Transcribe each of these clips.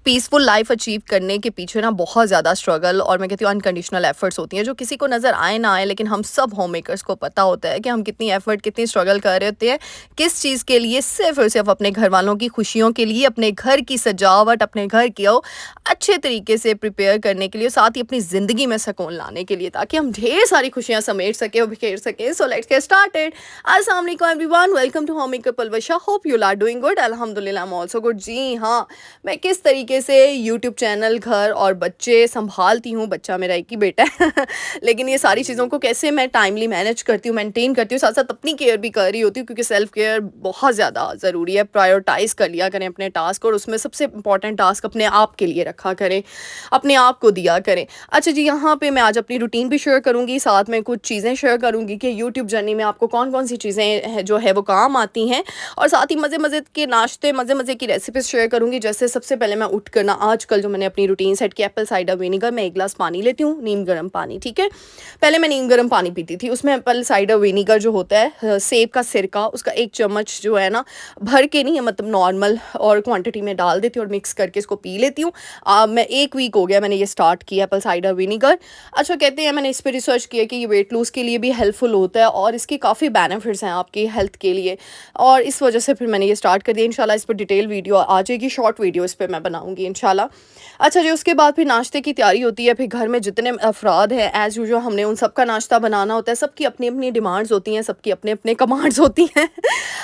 Peaceful life achieve करने के पीछे ना बहुत ज़्यादा स्ट्रगल और मैं कहती हूँ अनकंडीशनल एफर्ट्स होती हैं, जो किसी को नज़र आए ना आए, लेकिन हम सब होम मेकर्स को पता होता है कि हम कितनी एफर्ट, कितनी स्ट्रगल कर रहे होते हैं किस चीज़ के लिए। सिर्फ और सिर्फ अपने घर वालों की खुशियों के लिए, अपने घर की सजावट, अपने घर को अच्छे तरीके से प्रिपेयर करने के लिए, साथ ही अपनी ज़िंदगी में सुकून लाने के लिए, ताकि हम ढेर सारी खुशियाँ समेट सकें और बिखेर सकें। So let's get started. अस्सलाम वालेकुम everyone, welcome to home maker Palwasha. Hope you are doing good. अल्हम्दुलिल्लाह, आई एम आल्सो गुड। जी हाँ, मैं किस तरीके से यूट्यूब चैनल, घर और बच्चे संभालती हूँ। बच्चा मेरा एक ही बेटा है लेकिन ये सारी चीज़ों को कैसे मैं टाइमली मैनेज करती हूँ, मेंटेन करती हूँ, साथ साथ अपनी केयर भी कर रही होती हूँ, क्योंकि सेल्फ केयर बहुत ज़्यादा ज़रूरी है। प्रायोरिटाइज़ कर लिया करें अपने टास्क, और उसमें सबसे इंपॉर्टेंट टास्क अपने आप के लिए रखा करें, अपने आप को दिया करें। अच्छा जी, यहाँ पे मैं आज अपनी रूटीन भी शेयर करूँगी, साथ में कुछ चीज़ें शेयर करूँगी कि यूट्यूब जर्नी में आपको कौन कौन सी चीज़ें हैं जो है वो काम आती हैं, और साथ ही मज़े मज़े के नाश्ते, मज़े मज़े की रेसिपीज़ शेयर करूँगी। जैसे सबसे पहले मैं उठ कर ना, आजकल जो मैंने अपनी रूटीन सेट की, एप्पल साइडर विनेगर, मैं 1 गिलास पानी लेती हूँ, नीम गर्म पानी, ठीक है। पहले मैं नीम गर्म पानी पीती थी, उसमें एप्पल साइडर विनेगर जो होता है, सेब का सिरका, उसका 1 चम्मच जो है ना, भर के नहीं, मतलब नॉर्मल और क्वांटिटी में डाल देती हूँ और मिक्स करके इसको पी लेती हूँ। मैं 1 वीक हो गया मैंने ये स्टार्ट किया, एप्पल साइडर विनेगर। अच्छा, कहते हैं, मैंने इस पर रिसर्च किया कि ये वेट लूज़ के लिए भी हेल्पफुल होता है और इसके काफ़ी बेनिफिट्स हैं आपकी हेल्थ के लिए, और इस वजह से फिर मैंने ये स्टार्ट कर दिया। इंशाल्लाह इस पर डिटेल वीडियो आ जाएगी, शॉर्ट वीडियो इस पर मैं बनाऊंगी इंशाल्लाह। अच्छा जी, उसके बाद फिर नाश्ते की तैयारी होती है। फिर घर में जितने अफराद हैं, एज़ यूजुअल हमने उन सबका नाश्ता बनाना होता है। सबकी अपनी अपनी डिमांड्स होती हैं, सबकी अपने अपने कमांड्स होती हैं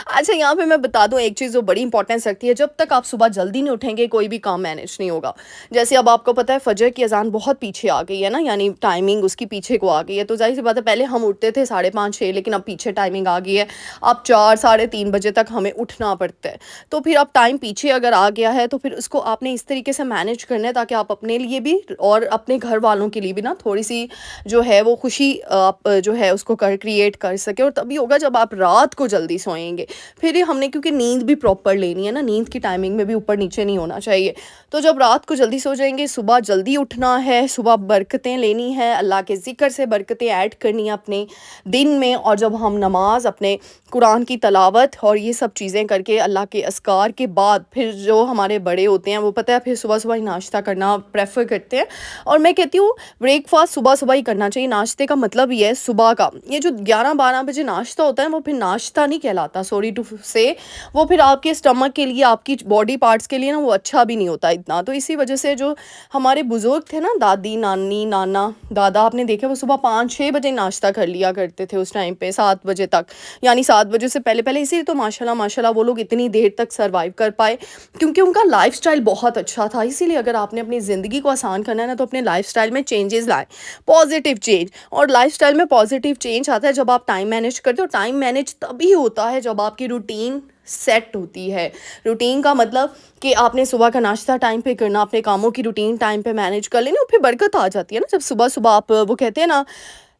अच्छा, यहाँ पे मैं बता दूँ एक चीज़ जो बड़ी इंपॉर्टेंस रखती है, जब तक आप सुबह जल्दी नहीं उठेंगे कोई भी काम मैनेज नहीं होगा। जैसे अब आपको पता है फजर की अजान बहुत पीछे आ गई है ना, यानी टाइमिंग उसकी पीछे को आ गई है, तो जाहिर सी बात है पहले हम उठते थे 5:30-6, लेकिन अब पीछे टाइमिंग आ गई है। अब 4 साढ़े 3 बजे तक हमें उठना पड़ता है। तो फिर अब टाइम पीछे अगर आ गया है, तो फिर उसको आपने इस तरीके से मैनेज करना है ताकि आप अपने लिए भी और अपने घर वालों के लिए भी ना थोड़ी सी जो है वो खुशी आप जो है उसको क्रिएट कर सके। और तभी होगा जब आप रात को जल्दी सोएंगे। फिर ये हमने, क्योंकि नींद भी प्रॉपर लेनी है ना, नींद की टाइमिंग में भी ऊपर नीचे नहीं होना चाहिए। तो जब रात को जल्दी सो जाएंगे, सुबह जल्दी उठना है, सुबह बरकतें लेनी है, अल्लाह के ज़िक्र से बरकतें ऐड करनी है अपने दिन में। और जब हम नमाज, अपने कुरान की तलावत और ये सब चीज़ें करके अल्लाह के अस्कार के बाद, फिर जो हमारे बड़े होते हैं वो पता है फिर सुबह सुबह ही नाश्ता करना प्रेफर करते हैं। और मैं कहती हूँ ब्रेकफास्ट सुबह सुबह ही करना चाहिए। नाश्ते का मतलब ये है सुबह का, ये जो 11-12 बजे नाश्ता होता है वो फिर नाश्ता नहीं कहलाता, सॉरी टू से। वो फिर आपके स्टमक के लिए, आपकी बॉडी पार्ट्स के लिए ना वो अच्छा भी नहीं होता इतना। तो इसी वजह से जो हमारे बुजुर्ग थे ना, दादी, नानी, नाना, दादा, आपने देखा वो सुबह 5-6 बजे नाश्ता कर लिया करते थे उस टाइम पे, 7 बजे तक, यानी 7 बजे से पहले पहले। इसीलिए तो माशाल्लाह माशाल्लाह वो लोग इतनी देर तक सर्वाइव कर पाए, क्योंकि उनका लाइफस्टाइल बहुत अच्छा था। इसीलिए अगर आपने अपनी ज़िंदगी को आसान करना है ना, तो अपने लाइफस्टाइल में चेंजेस लाएं, पॉजिटिव चेंज। और लाइफस्टाइल में पॉजिटिव चेंज आता है जब आप टाइम मैनेज करते हो। टाइम मैनेज तभी होता है जब आपकी रूटीन सेट होती है। रूटीन का मतलब कि आपने सुबह का नाश्ता टाइम पे करना, अपने कामों की रूटीन टाइम पे मैनेज कर लेनी, और फिर बरकत आ जाती है ना। जब सुबह सुबह आप, वो कहते हैं ना,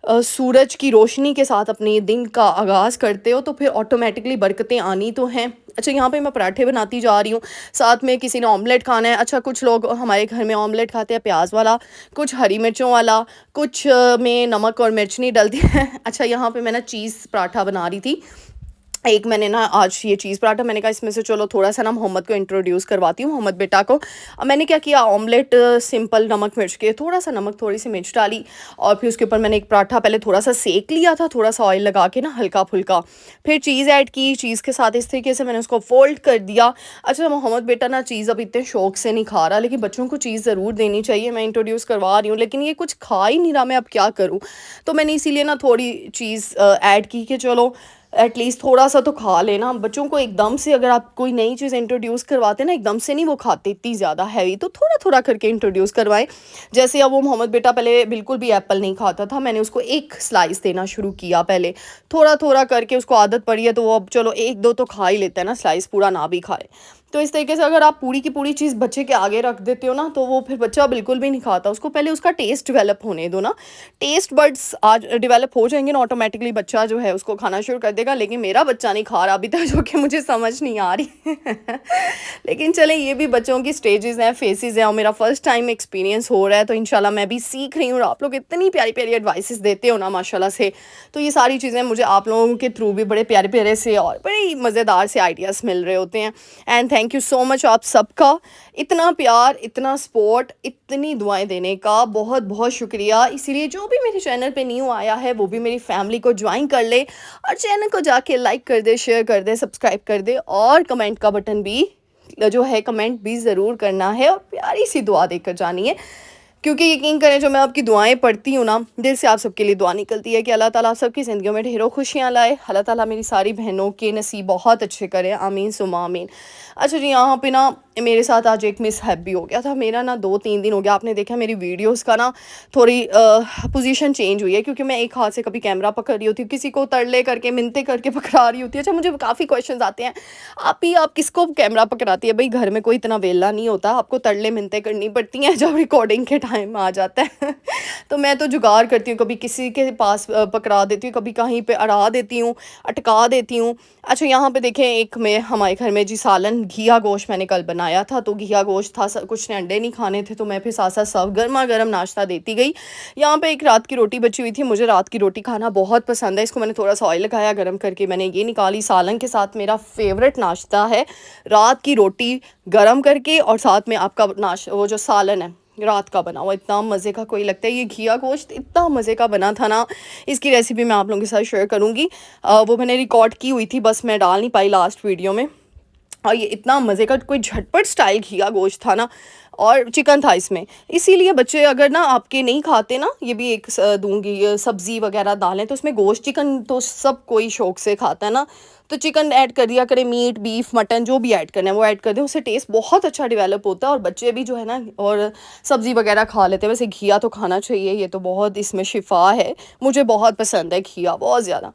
सूरज की रोशनी के साथ अपने दिन का आगाज़ करते हो, तो फिर ऑटोमेटिकली बरकतें आनी तो हैं। अच्छा, यहाँ पे मैं पराठे बनाती जा रही हूँ, साथ में किसी ने ऑमलेट खाना है। अच्छा, कुछ लोग हमारे घर में ऑमलेट खाते हैं प्याज वाला, कुछ हरी मिर्चों वाला, कुछ में नमक और मिर्च नहीं डलती है अच्छा, यहाँ पे मैं ना चीज़ पराठा बना रही थी। एक मैंने ना आज ये चीज़ पराठा, मैंने कहा इसमें से चलो थोड़ा सा ना मोहम्मद को इंट्रोड्यूस करवाती हूँ, मोहम्मद बेटा को। अब मैंने क्या किया, ऑमलेट सिंपल नमक मिर्च के, थोड़ा सा नमक, थोड़ी सी मिर्च डाली, और फिर उसके ऊपर मैंने एक पराठा पहले थोड़ा सा सेक लिया था, थोड़ा सा ऑयल लगा के ना, हल्का फुल्का। फिर चीज़ ऐड की, चीज़ के साथ इस तरीके से मैंने उसको फोल्ड कर दिया। अच्छा, मोहम्मद बेटा ना चीज़ अब इतने शौक से नहीं खा रहा, लेकिन बच्चों को चीज़ ज़रूर देनी चाहिए। मैं इंट्रोड्यूस करवा रही हूँ, लेकिन ये कुछ खा ही नहीं रहा, मैं अब क्या करूँ। तो मैंने इसीलिए ना थोड़ी चीज़ ऐड की कि चलो एटलीस्ट थोड़ा सा तो खा लेना। बच्चों को एकदम से अगर आप कोई नई चीज़ इंट्रोड्यूस करवाते ना, एकदम से नहीं वो खाते इतनी ज़्यादा हैवी, तो थोड़ा थोड़ा करके इंट्रोड्यूस करवाएं। जैसे अब वो मोहम्मद बेटा पहले बिल्कुल भी एप्पल नहीं खाता था, मैंने उसको 1 स्लाइस देना शुरू किया पहले, थोड़ा थोड़ा करके उसको आदत पड़ी है, तो वो अब चलो 1-2 तो खा ही लेता है ना, स्लाइस पूरा ना भी खाए। तो इस तरीके से अगर आप पूरी की पूरी चीज़ बच्चे के आगे रख देते हो ना, तो वो फिर बच्चा बिल्कुल भी नहीं खाता। उसको पहले उसका टेस्ट डेवलप होने दो ना, टेस्ट बड्स आज डेवलप हो जाएंगे ना, ऑटोमेटिकली बच्चा जो है उसको खाना शुरू कर देगा। लेकिन मेरा बच्चा नहीं खा रहा अभी तक, जो कि मुझे समझ नहीं आ रही लेकिन चले, ये भी बच्चों की स्टेजेस हैं, फेसेस हैं, और मेरा फर्स्ट टाइम एक्सपीरियंस हो रहा है, तो इंशाल्लाह मैं भी सीख रही हूँ। और आप लोग इतनी प्यारी प्यारी एडवाइसेस देते हो ना माशाल्लाह से, तो ये सारी चीज़ें मुझे आप लोगों के थ्रू भी बड़े प्यारे प्यारे से और बड़े मज़ेदार से आइडियाज़ मिल रहे होते हैं। And thank you so much आप सबका, इतना प्यार, इतना सपोर्ट, इतनी दुआएं देने का बहुत बहुत शुक्रिया। इसीलिए जो भी मेरे चैनल पे न्यू आया है वो भी मेरी फैमिली को ज्वाइन कर ले और चैनल को जाके लाइक कर दे, शेयर कर दे, सब्सक्राइब कर दे और कमेंट का बटन भी जो है कमेंट भी ज़रूर करना है और प्यारी सी दुआ देकर जानी है, क्योंकि यकीन करें जो मैं आपकी दुआएं पढ़ती हूँ ना, दिल से आप सबके लिए दुआ निकलती है कि अल्लाह ताला आप सबकी ज़िंदगियों में ढेरों खुशियाँ लाए। अल्लाह ताला मेरी सारी बहनों के नसीब बहुत अच्छे करे, आमीन सुम्मा आमीन। अच्छा जी, यहाँ पे ना मेरे साथ आज एक मिसहैप भी हो गया था। मेरा ना 2-3 दिन हो गया, आपने देखा मेरी वीडियोस का ना थोड़ी पोजीशन चेंज हुई है, क्योंकि मैं एक हाथ से कभी कैमरा पकड़ रही होती हूँ, किसी को तरले करके मिन्नतें करके पकड़ा रही होती है। अच्छा, मुझे काफ़ी क्वेश्चंस आते हैं, आप किसको कैमरा पकड़ाती है? भाई घर में कोई इतना वेला नहीं होता, आपको तरले मिन्नतें करनी पड़ती हैं जब रिकॉर्डिंग के टाइम आ जाता है तो मैं तो जुगाड़ करती हूँ, कभी किसी के पास पकड़ा देती हूँ, कभी कहीं पे अड़ा देती हूँ, अटका देती हूँ। अच्छा, यहाँ पे देखें, एक में हमारे घर में जी सालन घिया गोश्त मैंने कल बनाया था, तो घिया गोश्त था, कुछ ने अंडे नहीं खाने थे, तो मैं फिर साथ साथ सब गर्मा गर्म नाश्ता देती गई। यहाँ पे एक रात की रोटी बची हुई थी, मुझे रात की रोटी खाना बहुत पसंद है, इसको मैंने थोड़ा सा ऑयल लगाया, गर्म करके मैंने ये निकाली। सालन के साथ मेरा फेवरेट नाश्ता है रात की रोटी गर्म करके और साथ में आपका वो जो सालन है रात का बना हुआ, इतना मज़े का कोई लगता है। ये घिया गोश्त इतना मज़े का बना था ना, इसकी रेसिपी मैं आप लोगों के साथ शेयर करूँगी। वो मैंने रिकॉर्ड की हुई थी, बस मैं डाल नहीं पाई लास्ट वीडियो में। और ये इतना मज़े का कोई झटपट स्टाइल घिया गोश्त था ना, और चिकन था इसमें, इसीलिए बच्चे अगर ना आपके नहीं खाते ना, ये भी एक दूंगी, सब्ज़ी वगैरह दालें तो उसमें गोश्त चिकन तो सब कोई शौक से खाता है ना, तो चिकन ऐड कर दिया करें, मीट बीफ मटन जो भी ऐड करना है वो ऐड कर दें, उससे टेस्ट बहुत अच्छा डेवलप होता है और बच्चे भी जो है ना और सब्ज़ी वगैरह खा लेते हैं। वैसे घिया तो खाना चाहिए, ये तो बहुत इसमें शिफा है, मुझे बहुत पसंद है घिया, बहुत ज़्यादा।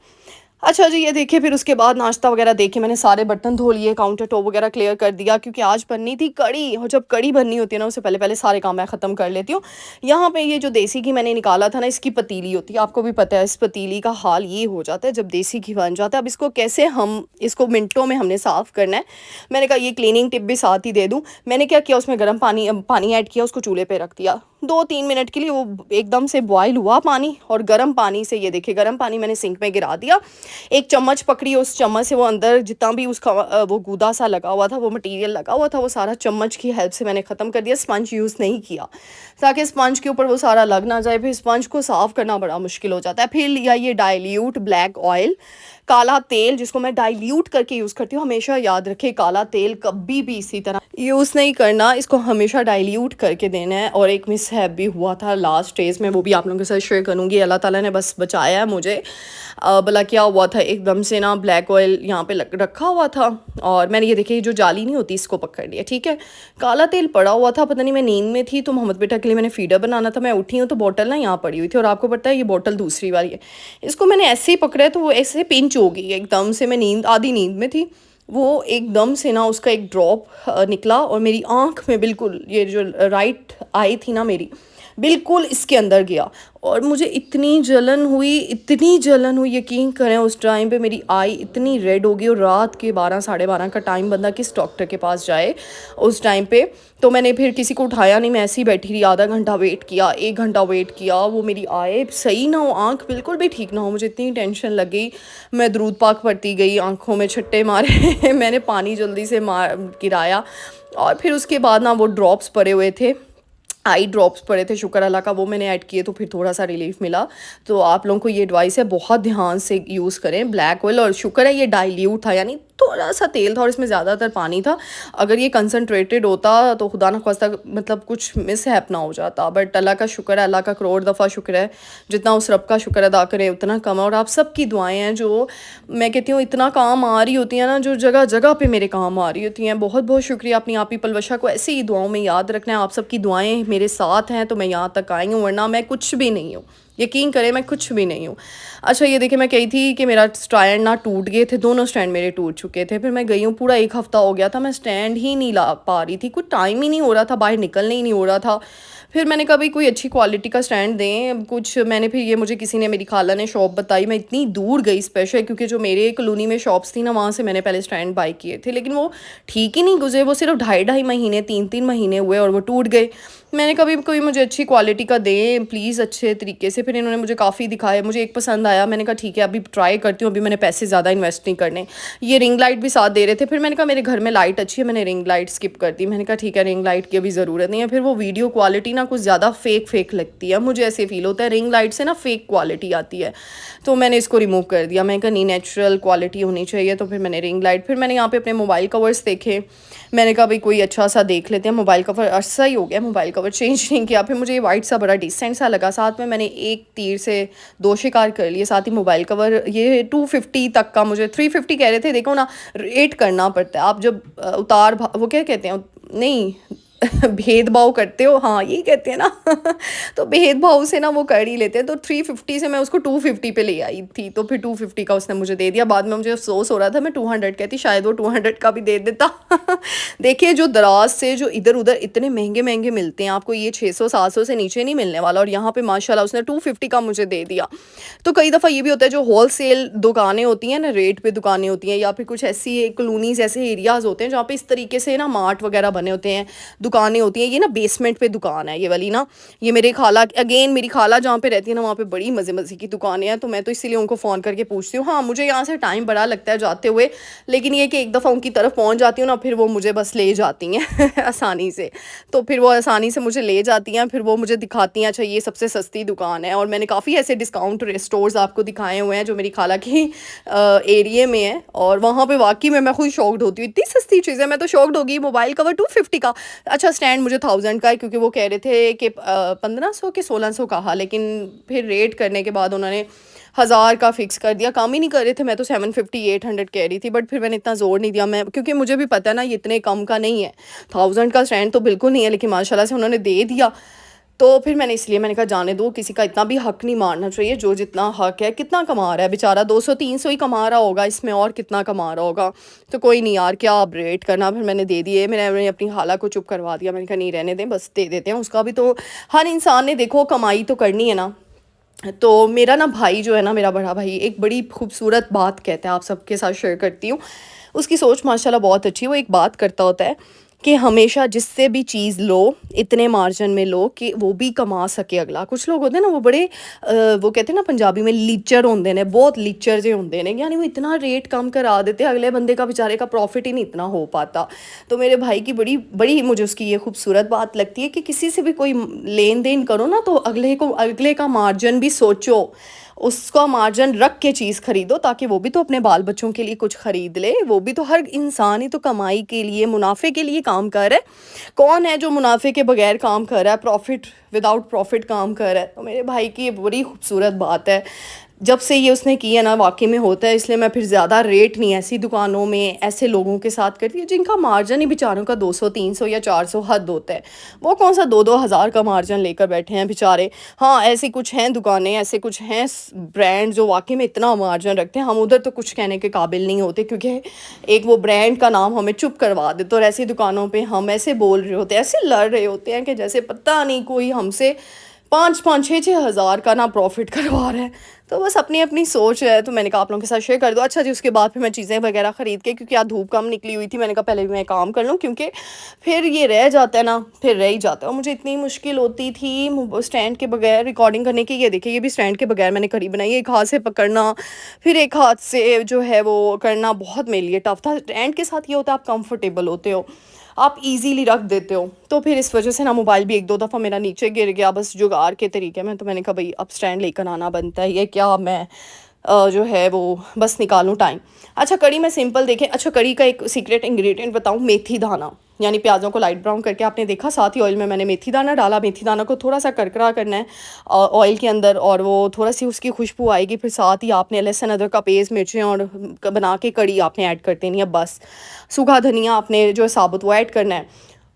अच्छा जी, ये देखिए फिर उसके बाद नाश्ता वगैरह देखे, मैंने सारे बर्तन धो लिए, काउंटर टॉप वगैरह क्लियर कर दिया, क्योंकि आज बननी थी कड़ी, और जब कड़ी बननी होती है ना उससे पहले पहले सारे काम मैं ख़त्म कर लेती हूँ। यहाँ पे ये जो देसी घी मैंने निकाला था ना, इसकी पतीली होती है, आपको भी पता है, इस पतीली का हाल ये हो जाता है जब देसी घी बन जाता है। अब इसको कैसे हम इसको मिनटों में हमने साफ़ करना है, मैंने कहा ये क्लीनिंग टिप भी साथ ही दे दूँ। मैंने क्या किया, उसमें गर्म पानी ऐड किया, उसको चूल्हे पर रख दिया 2-3 मिनट के लिए, वो एकदम से बॉयल हुआ पानी, और गर्म पानी से ये देखिए गर्म पानी मैंने सिंक में गिरा दिया, एक चम्मच पकड़ी, उस चम्मच से वो अंदर जितना भी उसका वो गूदा सा लगा हुआ था, वो मटेरियल लगा हुआ था, वो सारा चम्मच की हेल्प से मैंने ख़त्म कर दिया। स्पंज यूज़ नहीं किया ताकि स्पंज के ऊपर वो सारा लग ना जाए, फिर स्पंज को साफ़ करना बड़ा मुश्किल हो जाता है। फिर लिया ये डाइल्यूट ब्लैक ऑयल, काला तेल, जिसको मैं डाइल्यूट करके यूज़ करती हूँ। हमेशा याद रखें, काला तेल कभी भी इसी तरह यूज़ नहीं करना, इसको हमेशा डाइल्यूट करके देना है। और एक मिसहैप भी हुआ था लास्ट स्टेज में, वो भी आप लोगों के साथ शेयर करूँगी। अल्लाह ताला ने बस बचाया है मुझे। भला क्या हुआ था, एकदम से ना ब्लैक ऑयल यहाँ पे रखा हुआ था, और मैंने ये देखिए जो जाली नहीं होती इसको पकड़ लिया, ठीक है। काला तेल पड़ा हुआ था, पता नहीं मैं नींद में थी, तो मोहम्मद बेटा के लिए मैंने फीडर बनाना था, मैं उठी हूँ तो बोतल ना यहाँ पड़ी हुई थी, और आपको पता है ये बोतल दूसरी वाली है। इसको मैंने ऐसे ही पकड़ा है तो वो ऐसे पिंच हो गई एकदम से, मैं आधी नींद में थी, वो एकदम से ना उसका एक ड्रॉप निकला और मेरी आँख में बिल्कुल, ये जो राइट आई थी ना मेरी, बिल्कुल इसके अंदर गया, और मुझे इतनी जलन हुई, यकीन करें उस टाइम पे मेरी आई इतनी रेड हो गई। और रात के 12 साढ़े 12 का टाइम, बंदा किस डॉक्टर के पास जाए उस टाइम पे। तो मैंने फिर किसी को उठाया नहीं, मैं ऐसे ही बैठी रही, आधा घंटा वेट किया, 1 घंटा वेट किया, वो मेरी आए सही ना हो, आँख बिल्कुल भी ठीक ना हो, मुझे इतनी टेंशन लग गई। मैं दरूद पाक पढ़ती गई, आँखों में छट्टे मारे मैंने पानी जल्दी से गिराया, और फिर उसके बाद ना वो ड्रॉप्स पड़े हुए थे, आई ड्रॉप्स पड़े थे, शुक्र अल्लाह का, वो मैंने ऐड किए तो फिर थोड़ा सा रिलीफ मिला। तो आप लोगों को ये एडवाइस है, बहुत ध्यान से यूज़ करें ब्लैक ऑयल। और शुक्र है ये डाइल्यूट था, यानी थोड़ा सा तेल था और इसमें ज़्यादातर पानी था। अगर ये कंसनट्रेटेड होता तो खुदा न ख्वास्ता मतलब कुछ मिसहैप ना हो जाता। बट अल्लाह का शुक्र है, अल्लाह का करोड़ दफ़ा शुक्र है, जितना उस रब का शुक्र अदा करें उतना कम है। और आप सबकी दुआएं हैं जो मैं कहती हूँ इतना काम आ रही होती हैं ना, जो जगह जगह पे मेरे काम आ रही होती हैं। बहुत बहुत शुक्रिया। अपनी आप ही पलवशा को ऐसे ही दुआओं में याद रखना है। आप सबकी दुआएं मेरे साथ हैं तो मैं यहाँ तक आई हूँ, वरना मैं कुछ भी नहीं हूँ, यकीन करें मैं कुछ भी नहीं हूँ। अच्छा ये देखिए, मैं कही थी कि मेरा स्टैंड ना टूट गए थे, दोनों स्टैंड मेरे टूट चुके थे। फिर मैं गई हूँ, पूरा 1 हफ़्ता हो गया था, मैं स्टैंड ही नहीं ला पा रही थी, कुछ टाइम ही नहीं हो रहा था, बाहर निकलने ही नहीं हो रहा था। फिर मैंने कहा भई कोई अच्छी क्वालिटी का स्टैंड दें, कुछ मैंने फिर ये मुझे किसी ने मेरी खाला ने शॉप बताई, मैं इतनी दूर गई स्पेशल क्योंकि जो मेरे कॉलोनी में शॉप्स थी ना वहाँ से मैंने पहले स्टैंड बाय किए थे, लेकिन वो ठीक ही नहीं गुज़रे, वो सिर्फ़ ढाई ढाई महीने 3-3 महीने हुए और वो टूट गए। मैंने कहा भई कोई मुझे अच्छी क्वालिटी का दें प्लीज़ अच्छे तरीके से, फिर इन्होंने मुझे काफ़ी दिखाए, मुझे एक पसंद आया, मैंने कहा ठीक है अभी ट्राई करती हूँ, अभी मैंने पैसे ज़्यादा इन्वेस्ट नहीं करने। ये रिंग लाइट भी साथ दे रहे थे, फिर मैंने कहा मेरे घर में लाइट अच्छी है, मैंने रिंग लाइट स्किप कर दी। मैंने कहा ठीक है रिंग लाइट की अभी ज़रूरत नहीं है, फिर वो वीडियो क्वालिटी ना कुछ ज़्यादा फ़ेक लगती है, मुझे ऐसे फ़ील होता है रिंग लाइट से ना फ़ेक क्वालिटी आती है, तो मैंने इसको रिमूव कर दिया। मैंने कहा नहीं नेचुरल क्वालिटी होनी चाहिए, तो फिर मैंने रिंग लाइट, फिर मैंने यहाँ पे अपने मोबाइल कवर्स देखे, मैंने कहा भाई कोई अच्छा सा देख लेते हैं, मोबाइल कवर अच्छा ही हो गया, मोबाइल कवर चेंज नहीं किया, फिर मुझे ये वाइट सा बड़ा डिसेंट सा लगा, साथ में मैंने एक तीर से दो शिकार कर लिए, साथ ही मोबाइल कवर ये 250 तक का, मुझे 350 कह रहे थे, देखो ना रेट करना पड़ता है, आप जब वो क्या कहते हैं नहीं भेदभाव करते हो, हाँ यही कहते हैं ना तो भेदभाव से ना वो कर ही लेते हैं, तो 350 से मैं उसको 250 पे ले आई थी, तो फिर 250 का उसने मुझे दे दिया। बाद में मुझे अफसोस हो रहा था मैं 200 कहती, शायद वो 200 का भी दे देता देखिए जो दराज से जो इधर उधर इतने महंगे महंगे मिलते हैं, आपको ये 600-700 से नीचे नहीं मिलने वाला, और यहाँ पे माशाल्लाह उसने 250 का मुझे दे दिया। तो कई दफ़ा ये भी होता है जो होल सेल दुकानें होती हैं ना, रेट पे दुकानें होती हैं, या फिर कुछ ऐसी कॉलोनीज़ ऐसे एरियाज़ होते हैं जहाँ पे इस तरीके से ना मार्ट वगैरह बने होते हैं, दुकानें होती हैं। ये ना बेसमेंट पे दुकान है ये वाली ना, ये मेरे खाला अगेन मेरी खाला जहाँ पे रहती है ना वहाँ पे बड़ी मज़े मज़े की दुकानें हैं, तो मैं तो इसीलिए उनको फ़ोन करके पूछती हूँ। हाँ मुझे यहाँ से टाइम बड़ा लगता है जाते हुए, लेकिन ये कि एक दफ़ा उनकी तरफ पहुँच जाती हूँ ना, फिर वो मुझे बस ले जाती हैं आसानी से, तो फिर वो आसानी से मुझे ले जाती हैं, फिर वो मुझे दिखाती हैं अच्छा ये सबसे सस्ती दुकान है। और मैंने काफ़ी ऐसे डिस्काउंट स्टोर्स आपको दिखाए हुए हैं जो मेरी खाला के एरिए में है, और वहाँ पे वाकई में मैं खुद शॉक्ड होती हूँ, इतनी सस्ती चीज़ें, मैं तो शॉक्ड होगी। मोबाइल कवर 250 का, अच्छा स्टैंड मुझे 1000 का है, क्योंकि वो कह रहे थे कि 1500 के 1600 कहा, लेकिन फिर रेट करने के बाद उन्होंने 1000 का फिक्स कर दिया, काम ही नहीं कर रहे थे। मैं तो 750-800 कह रही थी, बट फिर मैंने इतना ज़ोर नहीं दिया, मैं क्योंकि मुझे भी पता है ना ये इतने कम का नहीं है, 1000 का स्टैंड तो बिल्कुल नहीं है, लेकिन माशाल्लाह से उन्होंने दे दिया। तो फिर मैंने इसलिए मैंने कहा जाने दो, किसी का इतना भी हक नहीं मारना चाहिए, जो जितना हक है, कितना कमा रहा है बेचारा 200-300 ही कमा रहा होगा इसमें, और कितना कमा रहा होगा, तो कोई नहीं यार क्या आप रेट करना। फिर मैंने दे दिए, मैंने अपनी खाला को चुप करवा दिया, मैंने कहा नहीं रहने दें, बस दे देते हैं, उसका भी तो हर इंसान ने देखो कमाई तो करनी है ना। तो मेरा ना भाई जो है ना, मेरा बड़ा भाई, एक बड़ी खूबसूरत बात कहता है, आप सबके साथ शेयर करती हूँ, उसकी सोच माशाल्लाह बहुत अच्छी है। वो एक बात करता होता है कि हमेशा जिससे भी चीज़ लो इतने मार्जिन में लो कि वो भी कमा सके अगला। कुछ लोग होते हैं ना वो बड़े वो कहते हैं ना पंजाबी में लीचर होंदे ने, बहुत लीचर जे होंदे ने, यानी वो इतना रेट कम करा देते अगले बंदे का बेचारे का प्रॉफिट ही नहीं इतना हो पाता। तो मेरे भाई की बड़ी बड़ी मुझे उसकी ये खूबसूरत बात लगती है कि किसी से भी कोई लेन देन करो ना, तो अगले का मार्जिन भी सोचो, उसका मार्जिन रख के चीज़ खरीदो, ताकि वो भी तो अपने बाल बच्चों के लिए कुछ खरीद ले। वो भी तो, हर इंसान ही तो कमाई के लिए मुनाफे के लिए काम कर रहा है। कौन है जो मुनाफे के बगैर काम कर रहा है, प्रॉफिट विदाउट प्रॉफिट काम कर रहा है। तो मेरे भाई की ये बड़ी खूबसूरत बात है, जब से ये उसने की है ना वाकई में होता है। इसलिए मैं फिर ज़्यादा रेट नहीं ऐसी दुकानों में ऐसे लोगों के साथ करती है जिनका मार्जिन ही बेचारों का 200-300 या 400 हद होता है। वो कौन सा 2-2 हज़ार का मार्जिन लेकर बैठे हैं बेचारे। हाँ ऐसी कुछ हैं दुकानें, ऐसे कुछ हैं ब्रांड जो वाकई में इतना मार्जिन रखते हैं, हम उधर तो कुछ कहने के काबिल नहीं होते, क्योंकि एक वो ब्रांड का नाम हमें चुप करवा देते, और ऐसी दुकानों पर हम ऐसे बोल रहे होते हैं, ऐसे लड़ रहे होते हैं कि जैसे पता नहीं कोई हमसे 5-5 6-6 हज़ार का ना प्रॉफिट करवा रहा है। तो बस अपनी अपनी सोच है, तो मैंने कहा आप लोगों के साथ शेयर कर दो। अच्छा जी, उसके बाद फिर मैं चीज़ें वगैरह ख़रीद के, क्योंकि आज धूप कम निकली हुई थी, मैंने कहा पहले भी मैं काम कर लूँ, क्योंकि फिर ये रह जाता है ना, फिर रह ही जाता है। और मुझे इतनी मुश्किल होती थी स्टैंड के बगैर रिकॉर्डिंग करने की। ये देखिए ये भी स्टैंड के बगैर मैंने कड़ी बनाई, एक हाथ से पकड़ना फिर एक हाथ से जो है वो करना बहुत मेरे लिए टफ था। स्टैंड के साथ ये होता है आप कंफर्टेबल होते हो, आप इजीली रख देते हो, तो फिर इस वजह से ना मोबाइल भी 1-2 दफ़ा मेरा नीचे गिर गया, बस जुगाड़ के तरीके में। तो मैंने कहा भाई अब स्टैंड लेकर आना बनता है, ये क्या मैं जो है वो बस निकालूँ टाइम। अच्छा कड़ी मैं सिंपल देखें, अच्छा कड़ी का एक सीक्रेट इंग्रेडिएंट बताऊँ, मेथी दाना, यानी प्याज़ों को लाइट ब्राउन करके आपने देखा, साथ ही ऑयल में मैंने मेथी दाना डाला। मेथी दाना को थोड़ा सा करकरा करना है ऑयल के अंदर, और वो थोड़ा सी उसकी खुशबू आएगी। फिर साथ ही आपने लहसुन अदरक का पेस्ट, मिर्चें और बना के कड़ी आपने ऐड कर देनी है बस। सूखा धनिया आपने जो है साबुत वो ऐड करना है,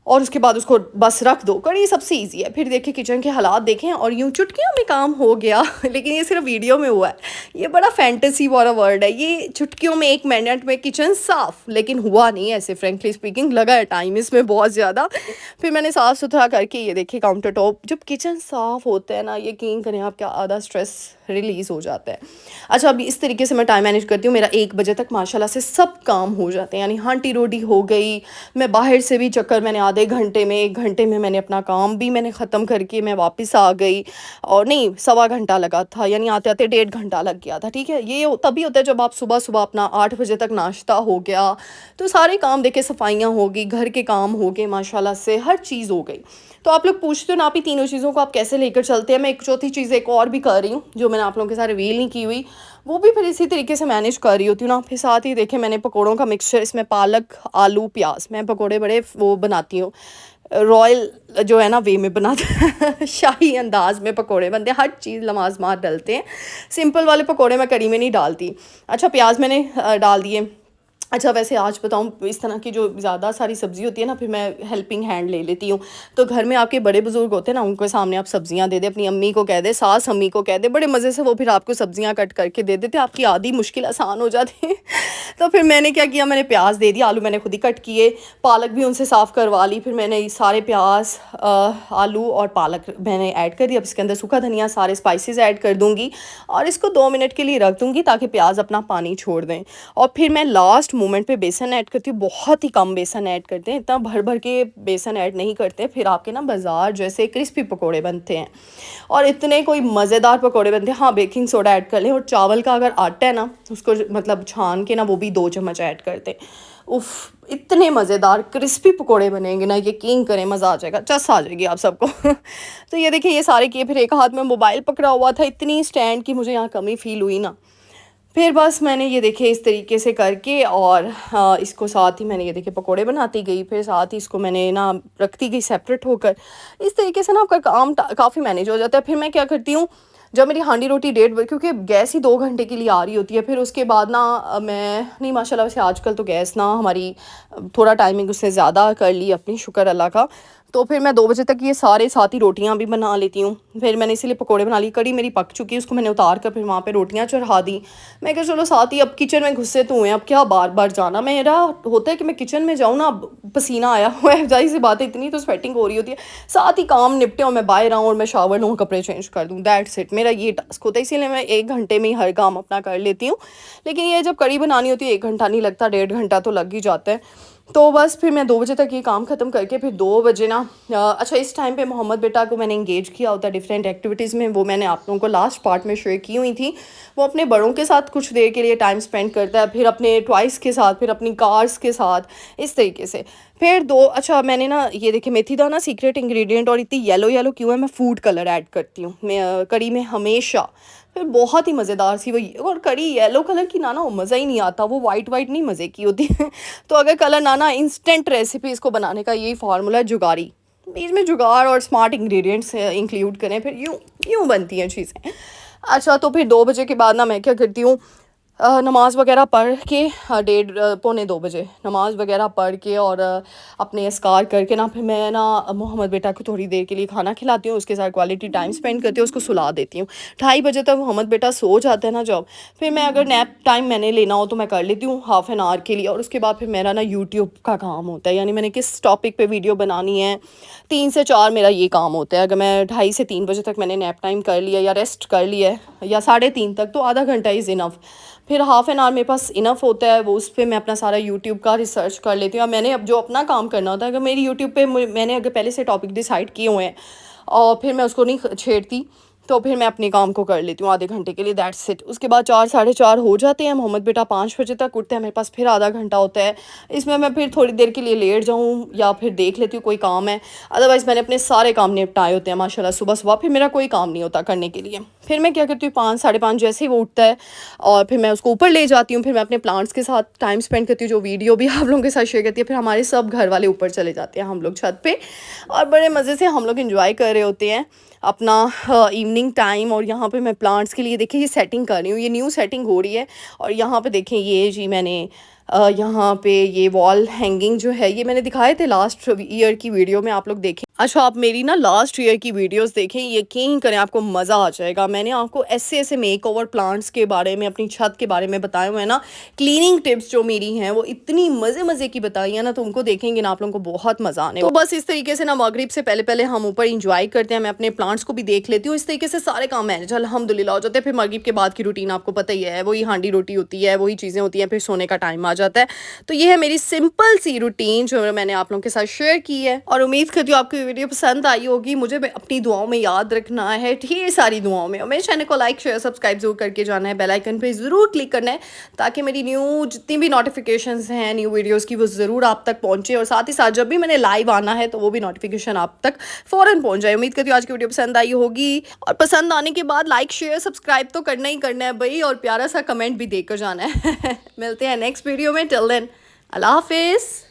और उसके बाद उसको बस रख दो। कढ़ी सबसे ईज़ी है। फिर देखिए किचन के हालात देखें और यूँ चुटकियों में काम हो गया लेकिन ये सिर्फ वीडियो में हुआ है। ये बड़ा फैंटेसी वाला वर्ड है। ये चुटकियों में 1 मिनट में किचन साफ़, लेकिन हुआ नहीं ऐसे, फ्रैंकली स्पीकिंग। लगा है टाइम इसमें बहुत ज़्यादा। फिर मैंने साफ़-सुथरा करके ये देखिए काउंटर टॉप, जब किचन साफ़ होता है ना, यकीन करें आप, क्या आधा स्ट्रेस रिलीज़ हो जाता है। अच्छा, अभी इस तरीके से मैं टाइम मैनेज करती हूँ, मेरा 1 बजे तक माशाल्लाह से सब काम हो जाते हैं। यानी हांटी रोटी हो गई, मैं बाहर से भी चक्कर मैंने आधे घंटे में, 1 घंटे में मैंने अपना काम भी मैंने ख़त्म करके मैं वापस आ गई। और नहीं, सवा घंटा लगा था, यानी आते-आते 1.5 घंटा लग गया था, ठीक है। ये तभी होता है जब आप सुबह-सुबह अपना 8 बजे तक नाश्ता हो गया, तो सारे काम देखिए, सफाइयाँ हो गई, घर के काम हो गए, माशाल्लाह से हर चीज़ हो गई। तो आप लोग पूछते हो ना, आप ही तीनों चीज़ों को आप कैसे लेकर चलते हैं। मैं एक चौथी चीज़ एक और भी कर रही हूँ, जो मैंने आप लोगों के साथ रिवील नहीं की हुई, वो भी फिर इसी तरीके से मैनेज कर रही होती हूँ ना। फिर साथ ही देखिए मैंने पकौड़ों का मिक्सचर, इसमें पालक, आलू, प्याज, मैं पकौड़े बड़े वो बनाती हूँ, रॉयल जो है ना वे में बनाते हैं शाही अंदाज में पकौड़े बनते हैं, हर चीज़ लमाज मार डलते हैं। सिंपल वाले पकौड़े मैं कढ़ी में नहीं डालती। अच्छा, प्याज मैंने डाल दिए। अच्छा, वैसे आज बताऊँ, इस तरह की जो ज़्यादा सारी सब्ज़ी होती है ना, फिर मैं हेल्पिंग हैंड ले लेती हूँ। तो घर में आपके बड़े बुज़ुर्ग होते हैं ना, उनके सामने आप सब्ज़ियाँ दे दें, अपनी अम्मी को कह दें, सास अम्मी को कह दें, बड़े मज़े से वो फिर आपको सब्ज़ियाँ कट करके दे देते हैं, आपकी आधी मुश्किल आसान हो जाती है। तो फिर मैंने क्या किया, मैंने प्याज दे दिया, आलू मैंने खुद ही कट किए, पालक भी उनसे साफ़ करवा ली। फिर मैंने ये सारे प्याज, आलू और पालक मैंने ऐड कर दिया। अब इसके अंदर सूखा धनिया, सारे स्पाइसेस ऐड कर दूँगी और इसको 2 मिनट के लिए रख दूँगी ताकि प्याज अपना पानी छोड़ दें। और फिर मैं लास्ट मोमेंट पे बेसन ऐड करती हूँ, बहुत ही कम बेसन ऐड करते हैं, इतना भर भर के बेसन ऐड नहीं करते, फिर आपके ना बाज़ार जैसे क्रिस्पी पकोड़े बनते हैं और इतने कोई मज़ेदार पकोड़े बनते हैं। हाँ, बेकिंग सोडा ऐड कर लें, और चावल का अगर आटा है ना, उसको मतलब छान के ना, वो भी 2 चम्मच ऐड कर दें। उफ़, इतने मज़ेदार क्रिस्पी पकोड़े बनेंगे ना, यकीन करें मज़ा आ जाएगा, चस आ जाएगी आप सबको तो ये देखिए, ये सारे किए। फिर एक हाथ में मोबाइल पकड़ा हुआ था, इतनी स्टैंड की मुझे यहाँ कमी फ़ील हुई ना। फिर बस मैंने ये देखिए इस तरीके से करके, और इसको साथ ही मैंने ये देखिए पकोड़े बनाती गई, फिर साथ ही इसको मैंने ना रखती गई सेपरेट होकर। इस तरीके से ना आपका काम काफ़ी मैनेज हो जाता है। फिर मैं क्या करती हूँ, जब मेरी हांडी रोटी 1:30 बजे, क्योंकि गैस ही 2 घंटे के लिए आ रही होती है, फिर उसके बाद ना मैं नहीं, माशाल्लाह वैसे आजकल तो गैस ना हमारी थोड़ा टाइमिंग उससे ज़्यादा कर ली अपनी, शुक्र अल्लाह का। तो फिर मैं 2 बजे तक ये सारे साथ ही रोटियां भी बना लेती हूँ। फिर मैंने इसीलिए पकोड़े बना ली। कढ़ी मेरी पक चुकी है, उसको मैंने उतार कर फिर वहाँ पे रोटियां चढ़ा दी। मैं कहा चलो साथ ही, अब किचन में घुसे तो हुए, अब क्या बार बार जाना। मेरा होता है कि मैं किचन में जाऊँ ना, अब पसीना आया हुआ है, जाहिर सी बात है, इतनी तो स्वेटिंग हो रही होती है, साथ ही काम निपटे और मैं बाहर आऊँ और मैं शावर लूँ, कपड़े चेंज कर दूँ, दैट्स इट, मेरा ये टास्क होता है। इसीलिए मैं 1 घंटे में ही हर काम अपना कर लेती हूँ। लेकिन ये जब कढ़ी बनानी होती है, 1 घंटा नहीं लगता, 1.5 घंटा तो लग ही जाता है। तो बस फिर मैं 2 बजे तक ये काम ख़त्म करके फिर 2 बजे ना, अच्छा, इस टाइम पे मोहम्मद बेटा को मैंने इंगेज किया होता है डिफरेंट एक्टिविटीज़ में, वो मैंने आप लोगों को लास्ट पार्ट में शेयर की हुई थी। वो अपने बड़ों के साथ कुछ देर के लिए टाइम स्पेंड करता है, फिर अपने टॉयज़ के साथ, फिर अपनी कार्स के साथ, इस तरीके से। फिर अच्छा, मैंने ना ये देखिए मेथी दाना सीक्रेट इंग्रेडिएंट, और इतनी येलो येलो क्यों है, मैं फूड कलर ऐड करती हूँ मैं कढ़ी में हमेशा। फिर बहुत ही मज़ेदार सी वो, और कढ़ी येलो कलर की ना वो मज़ा ही नहीं आता, वो वाइट वाइट नहीं मज़े की होती है तो अगर कलर ना, इंस्टेंट रेसिपी इसको बनाने का यही फार्मूला है, जुगाड़ी। बीच में जुगाड़ और स्मार्ट इंग्रेडिएंट्स इंक्लूड करें, फिर यूँ यूँ बनती हैं चीज़ें। अच्छा, तो फिर 2 बजे के बाद ना मैं क्या करती हूँ, नमाज़ वग़ैरह पढ़ के, 1:30 पौने 2 बजे नमाज़ वग़ैरह पढ़ के, और अपने अस्कार करके ना, फिर मैं ना मोहम्मद बेटा को थोड़ी देर के लिए खाना खिलाती हूँ, उसके साथ क्वालिटी टाइम स्पेंड करती हूँ, उसको सुला देती हूँ। 2:30 बजे तक मोहम्मद बेटा सो जाता है ना जब, फिर मैं अगर नैप टाइम मैंने लेना हो तो मैं कर लेती हूँ हाफ़ एन आवर के लिए, और उसके बाद फिर मेरा ना यूट्यूब का काम होता है, यानी मैंने किस टॉपिक पे वीडियो बनानी है, 3 से 4 मेरा ये काम होता है। अगर मैं 2:30 से 3 बजे तक मैंने नैप टाइम कर लिया या रेस्ट कर लिया है, या 3:30 तक, तो आधा घंटा इज़ इनफ। फिर हाफ़ एन आवर मेरे पास इनफ होता है, वो उस पे मैं अपना सारा यूट्यूब का रिसर्च कर लेती हूँ। अब मैंने अब जो अपना काम करना होता है, अगर मेरी यूट्यूब पे मैंने अगर पहले से टॉपिक डिसाइड किए हुए हैं, और फिर मैं उसको नहीं छेड़ती, तो फिर मैं अपने काम को कर लेती हूँ आधे घंटे के लिए, दैट्स इट। उसके बाद 4 साढ़े 4 हो जाते हैं, मोहम्मद बेटा 5 बजे तक उठते हैं, मेरे पास फिर आधा घंटा होता है। इसमें मैं फिर थोड़ी देर के लिए लेट जाऊँ या फिर देख लेती हूँ कोई काम है, अदरवाइज़ मैंने अपने सारे काम निपटाए होते हैं माशाल्लाह सुबह सुबह, फिर मेरा कोई काम नहीं होता करने के लिए। फिर मैं क्या करती हूँ, 5 साढ़े 5 जैसे ही वो उठता है, और फिर मैं उसको ऊपर ले जाती हूँ, फिर मैं अपने प्लांट्स के साथ टाइम स्पेंड करती हूँ, जो वीडियो भी आप लोगों के साथ शेयर करती है। फिर हमारे सब घर वाले ऊपर चले जाते हैं, हम लोग छत पे, और बड़े मज़े से हम लोग इंजॉय कर रहे होते हैं अपना इवनिंग टाइम। और यहाँ पे मैं प्लांट्स के लिए देखिए ये सेटिंग कर रही हूँ, ये न्यू सेटिंग हो रही है। और यहाँ पे देखें, ये जी मैंने यहाँ पे ये वॉल हैंगिंग जो है ये मैंने दिखाए थे लास्ट ईयर की वीडियो में, आप लोग देखें। अच्छा, आप मेरी ना लास्ट ईयर की वीडियोस देखें, यकीन करें आपको मज़ा आ जाएगा। मैंने आपको ऐसे ऐसे मेकओवर प्लांट्स के बारे में, अपनी छत के बारे में बताए हुए हैं ना। क्लीनिंग टिप्स जो मेरी हैं वो इतनी मज़े मज़े की बताई है ना, तो उनको देखेंगे ना आप लोगों को बहुत मज़ा आने। तो बस इस तरीके से ना मगरिब से पहले पहले हम ऊपर इंजॉय करते हैं, मैं अपने प्लांट्स को भी देख लेती हूँ। इस तरीके से सारे काम मैनेज अल्हम्दुलिल्लाह हो जाते हैं। फिर मगरिब के बाद की रूटीन आपको पता ही है, वही हांडी रोटी होती है, वही चीज़ें होती हैं, फिर सोने का टाइम आ जाता है। तो ये है मेरी सिंपल सी रूटीन जो मैंने आप लोगों के साथ शेयर की है, और उम्मीद करती हूँ आपको ये वीडियो पसंद आई होगी। मुझे अपनी दुआओं में याद रखना है, ढेर सारी दुआओं में, और मेरे चैनल को लाइक शेयर सब्सक्राइब जरूर करके जाना है, बेल आइकन पे ज़रूर क्लिक करना है, ताकि मेरी न्यू जितनी भी नोटिफिकेशंस हैं न्यू वीडियोस की वो ज़रूर आप तक पहुंचे, और साथ ही साथ जब भी मैंने लाइव आना है तो वो भी नोटिफिकेशन आप तक फ़ौरन पहुंच जाए। उम्मीद करती हूँ आज की वीडियो पसंद आई होगी, और पसंद आने के बाद लाइक शेयर सब्सक्राइब तो करना ही करना है भाई, और प्यारा सा कमेंट भी देकर जाना है। मिलते हैं नेक्स्ट वीडियो में, टिल देन अल्लाह हाफिज़।